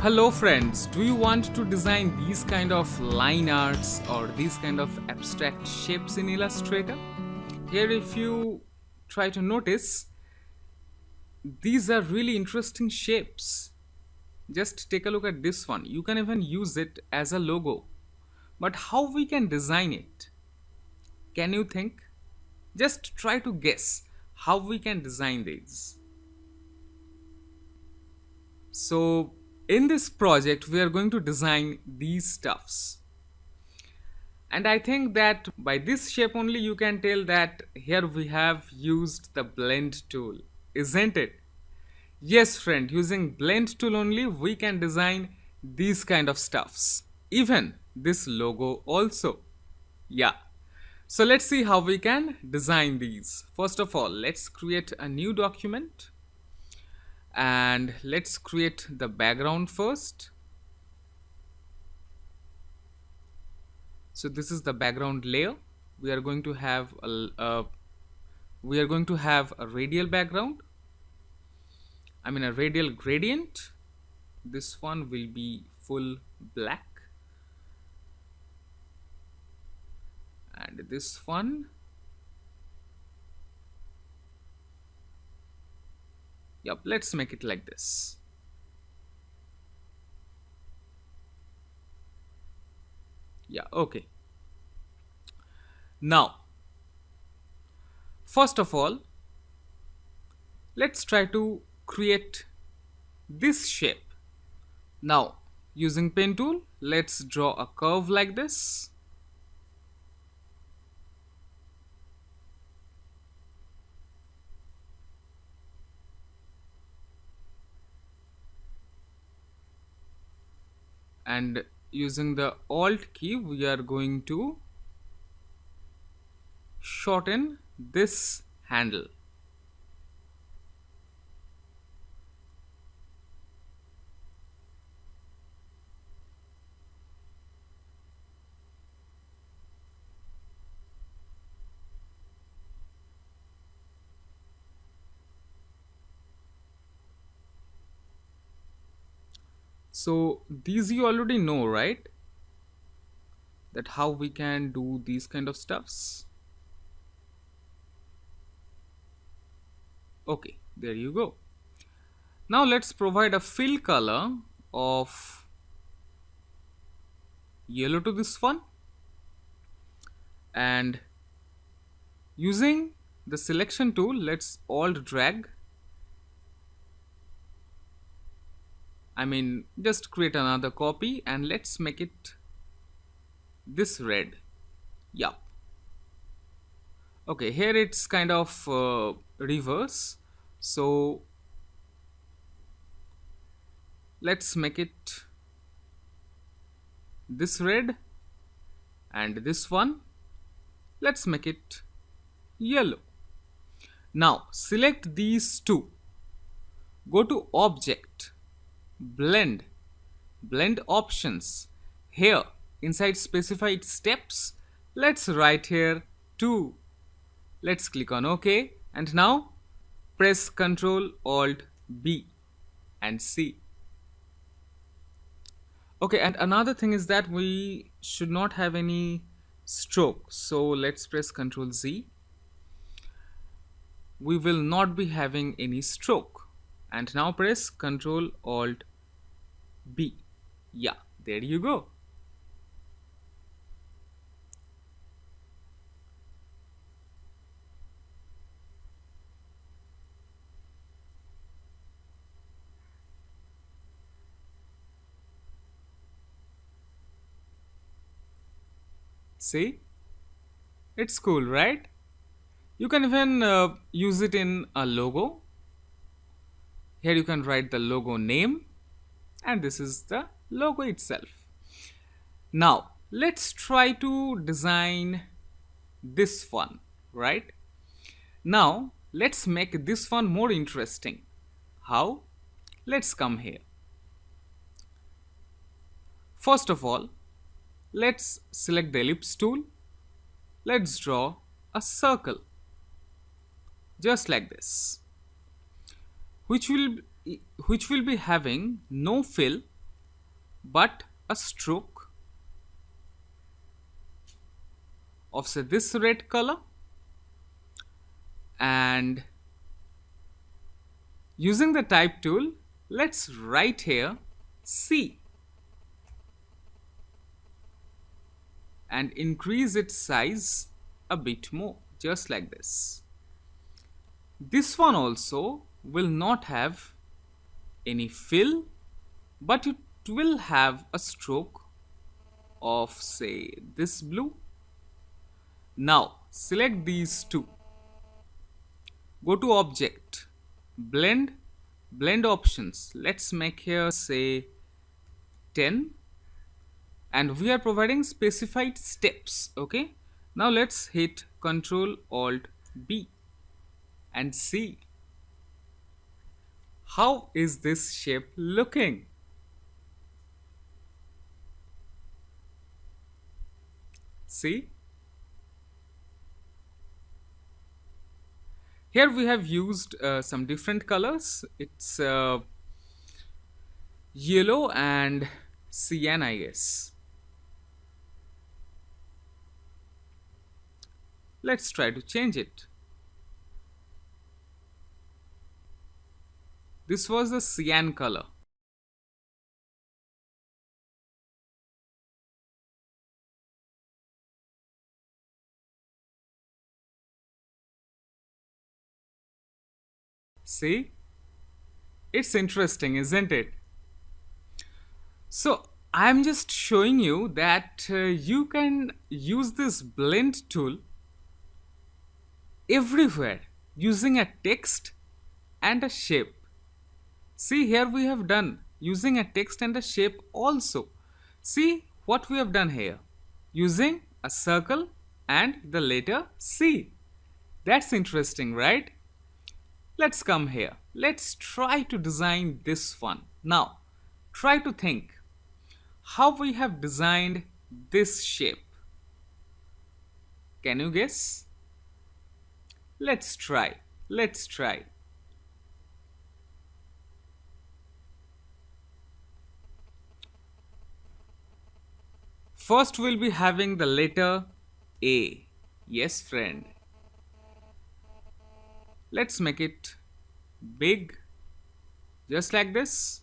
Hello friends, do you want to design these kind of line arts or these kind of abstract shapes in Illustrator? Here if you try to notice, these are really interesting shapes. Just take a look at this one. You can even use it as a logo. But how we can design it? Can you think? Just try to guess how we can design these. So in this project we are going to design these stuffs. And I think that by this shape only you can tell that here we have used the blend tool, isn't it? Yes friend, using blend tool only we can design these kind of stuffs. Even this logo also. Yeah. So let's see how we can design these. First of all, let's create a new document. And let's create the background first. So this is the background layer. We are going to have a radial background. A radial gradient. This one will be full black, and this one, yep, let's make it like this. Yeah, okay. Now first of all, let's try to create this shape. Now using pen tool, let's draw a curve like this. And using the Alt key we are going to shorten this handle. So these you already know, right? That how we can do these kind of stuffs. Okay, there you go. Now let's provide a fill color of yellow to this one, and using the selection tool, let's alt drag. Just create another copy and let's make it this red. Yup. Okay, here it's kind of reverse, so let's make it this red, and this one let's make it yellow. Now select these two, go to object, blend options. Here inside specified steps, let's write here 2. Let's click on OK, and now press Ctrl Alt B and C. Okay, and another thing is that we should not have any stroke, so let's press Ctrl Z. We will not be having any stroke, and now press Ctrl Alt B. Yeah, there you go. See, it's cool, right? You can even use it in a logo. Here you can write the logo name, and this is the logo itself. Now let's try to design this one, right? Now let's make this one more interesting. How? Let's come here. First of all, let's select the ellipse tool. Let's draw a circle just like this, which will be having no fill but a stroke of say this red color, and using the type tool, let's write here C and increase its size a bit more, just like this. This one also will not have any fill, but it will have a stroke of say this blue. Now select these two, go to object, blend, blend options, let's make here say 10, and we are providing specified steps. Okay, now let's hit Ctrl Alt B and see how is this shape looking. See, here we have used some different colors. It's yellow and cyan, I guess. Let's try to change it. This was the cyan color. See, it's interesting, isn't it? So I'm just showing you that you can use this blend tool everywhere using a text and a shape. See, here we have done using a text and a shape also. See what we have done here, using a circle and the letter C. That's interesting, right? Let's come here. Let's try to design this one. Now, try to think how we have designed this shape. Can you guess? Let's try. Let's try. First, we'll be having the letter A. Yes, friend. Let's make it big, just like this.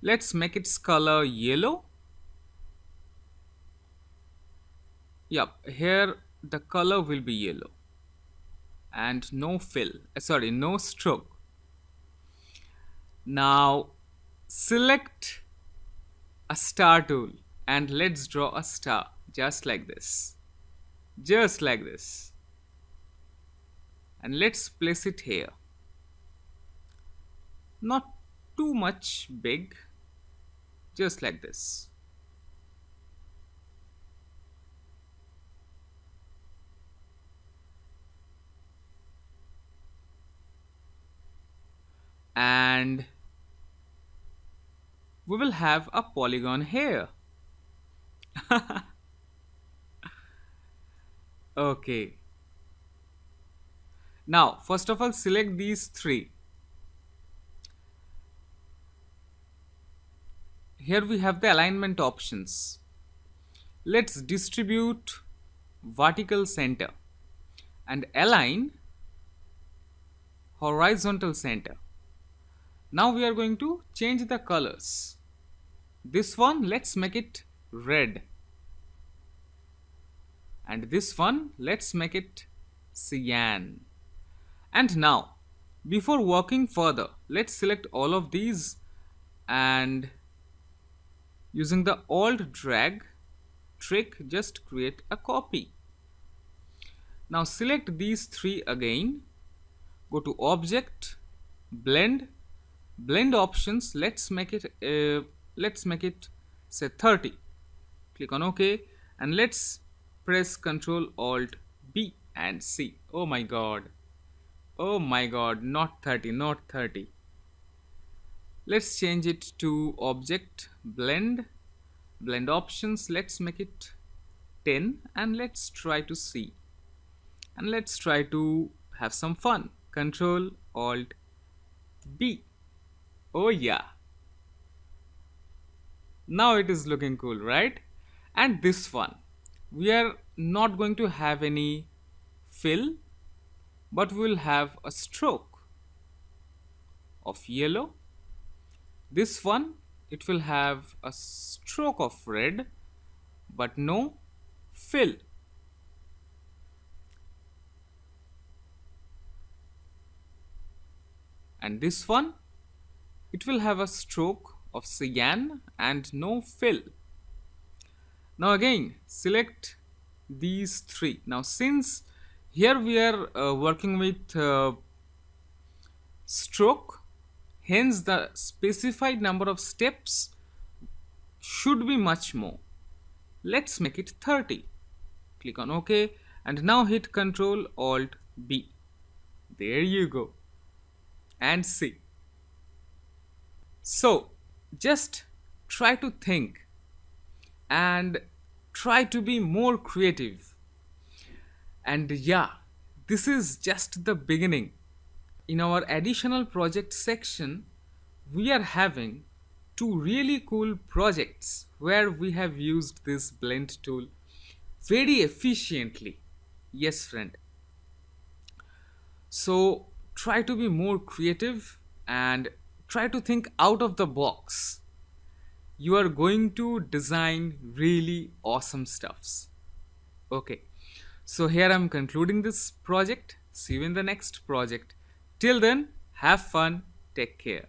Let's make its color yellow. Yup, here the color will be yellow and no fill, sorry, no stroke. Now select a star tool and let's draw a star just like this, just like this, and let's place it here. Not too much big, just like this. And we will have a polygon here. Okay. Now, first of all, select these three. Here we have the alignment options. Let's distribute vertical center and align horizontal center. Now we are going to change the colors. This one, let's make it red. And this one, let's make it cyan. And now, before working further, let's select all of these and using the Alt drag trick, just create a copy. Now select these three again, go to object, blend, blend options, let's make it say 30. Click on OK and let's press Ctrl Alt B and see. Oh my god, not 30, not 30. Let's change it to object, blend, blend options, let's make it 10 and let's try to see, and let's try to have some fun. Ctrl Alt, B. Oh yeah. Now it is looking cool, right? And this one, we are not going to have any fill, but we will have a stroke of yellow. This one, it will have a stroke of red, but no fill. And this one, it will have a stroke of cyan and no fill. Now again, select these three. Now since here we are working with stroke, hence the specified number of steps should be much more. Let's make it 30. Click on OK and now hit Ctrl Alt B. There you go. And see. So just try to think and try to be more creative. And yeah, this is just the beginning. In our additional project section, we are having two really cool projects where we have used this blend tool very efficiently. Yes, friend. So try to be more creative and try to think out of the box. You are going to design really awesome stuffs. Okay, so here I'm concluding this project. See you in the next project. Till then, have fun, take care.